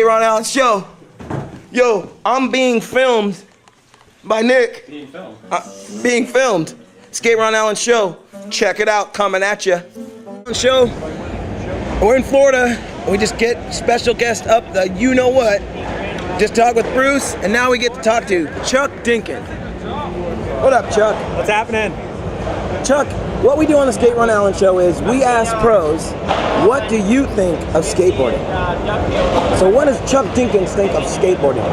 Ron Allen Show. Yo, I'm being filmed by Nick. Being filmed. Being filmed. Skate Ron Allen Show. Check it out, coming at ya. Show. We're in Florida. We just get special guest up the you know what. Just talk with Bruce, and now we get to talk to Chuck Dinkin. What up, Chuck? What's happening? Chuck, what we do on the Skate Ron Allen Show is we ask pros, what do you think of skateboarding? So what does Chuck Dinkins think of skateboarding?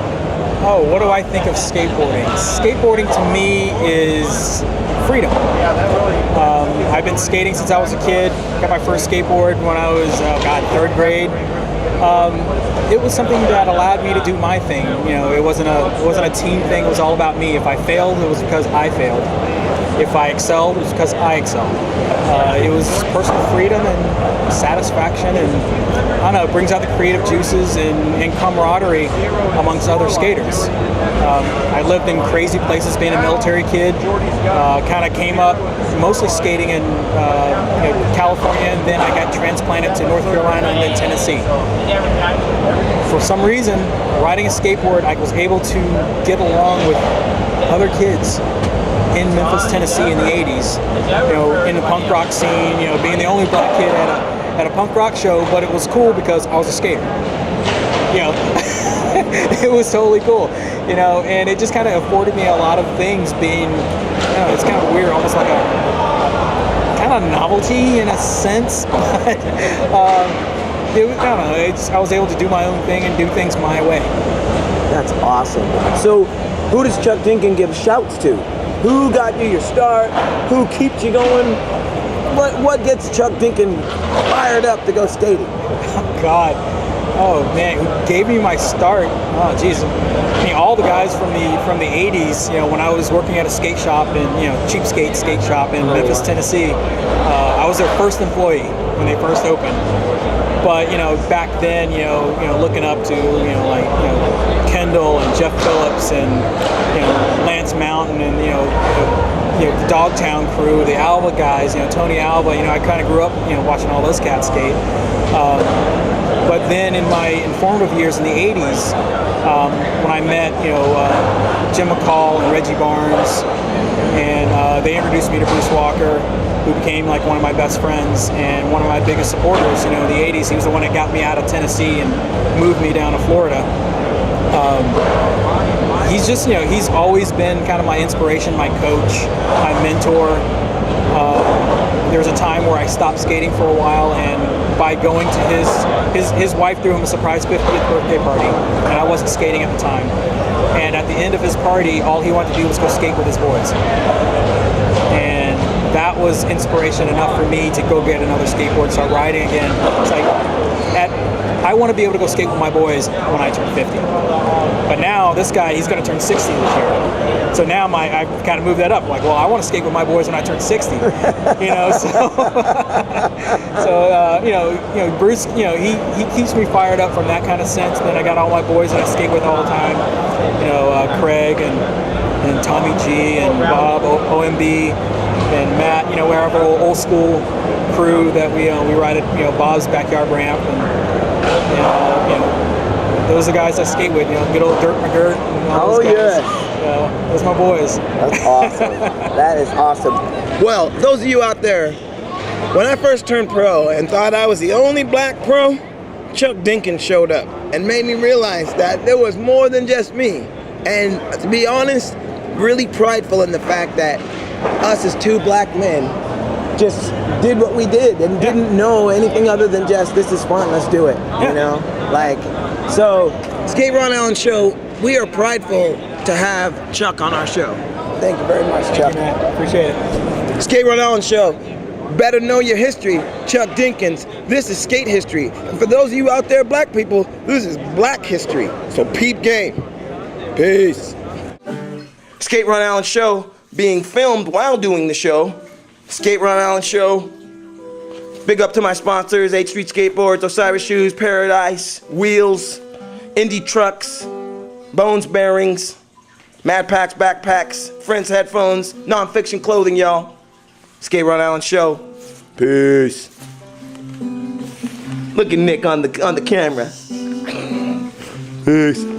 Oh, what do I think of skateboarding? Skateboarding to me is freedom. I've been skating since I was a kid. Got my first skateboard when I was, third grade. It was something that allowed me to do my thing. You know, it wasn't a team thing. It was all about me. If I failed, it was because I failed. If I excelled, it was because I excelled. It was personal freedom and satisfaction, and I don't know, it brings out the creative juices and camaraderie amongst other skaters. I lived in crazy places being a military kid. Kind of came up mostly skating in California, and then I got transplanted to North Carolina and then Tennessee. For some reason, riding a skateboard, I was able to get along with other kids in Memphis, Tennessee in the 80s, in the punk rock scene, being the only black kid at a punk rock show, but it was cool because I was a skater. It was totally cool, and it just kind of afforded me a lot of things being, it's kind of weird, almost like a kind of novelty in a sense, but I was able to do my own thing and do things my way. That's awesome. So who does Chuck Dinkin give shouts to? Who got you your start? Who keeps you going? What gets Chuck Dinkin fired up to go skating? Oh, God. Oh, man, who gave me my start? Oh, geez. I mean, all the guys from the 80s, when I was working at a skate shop in, Cheapskate skate shop in Memphis, Tennessee, I was their first employee when they first opened. But, back then, looking up to, Kendall and Jeff Phillips and, Lance Mountain and, the Dogtown crew, the Alva guys, Tony Alva, I kind of grew up, watching all those cats skate. But then in my informative years in the 80s, when I met, Jim McCall and Reggie Barnes, and they introduced me to Bruce Walker, who became like one of my best friends and one of my biggest supporters, in the 80s. He was the one that got me out of Tennessee and moved me down to Florida. He's just, he's always been kind of my inspiration, my coach, my mentor. There was a time where I stopped skating for a while, and by going to his wife threw him a surprise 50th birthday party, and I wasn't skating at the time. And at the end of his party, all he wanted to do was go skate with his boys. And that was inspiration enough for me to go get another skateboard, start riding again. It's like, I want to be able to go skate with my boys when I turn 50. But now this guy, he's going to turn 60 this year. So now I kind of moved that up. Like, well, I want to skate with my boys when I turn 60. Bruce, he keeps me fired up from that kind of sense. And then I got all my boys that I skate with all the time. Craig and Tommy G and Bob, OMB, and Matt, we have our old school crew that we ride at Bob's backyard ramp, and those are the guys I skate with, good old Dirk McGirt. Oh yeah, those are my boys. That's awesome. That is awesome. Well, those of you out there, when I first turned pro and thought I was the only black pro, Chuck Dinkin showed up and made me realize that there was more than just me. And to be honest, really prideful in the fact that us as two black men just did what we did and didn't know anything other than just, this is fun, let's do it, So, Skate Ron Allen Show, we are prideful to have Chuck on our show. Thank you very much, Chuck. Thank you, man. Appreciate it. Skate Ron Allen Show, better know your history. Chuck Dinkins, this is skate history. And for those of you out there, black people, this is black history. So peep game. Peace. Skate Ron Allen Show, being filmed while doing the show. Skate Ron Allen Show. Big up to my sponsors, H Street Skateboards, Osiris Shoes, Paradise, Wheels, Indie Trucks, Bones Bearings, Mad Packs, Backpacks, Friends Headphones, Nonfiction Clothing, y'all. Skate Ron Allen Show. Peace. Look at Nick on the camera. Peace.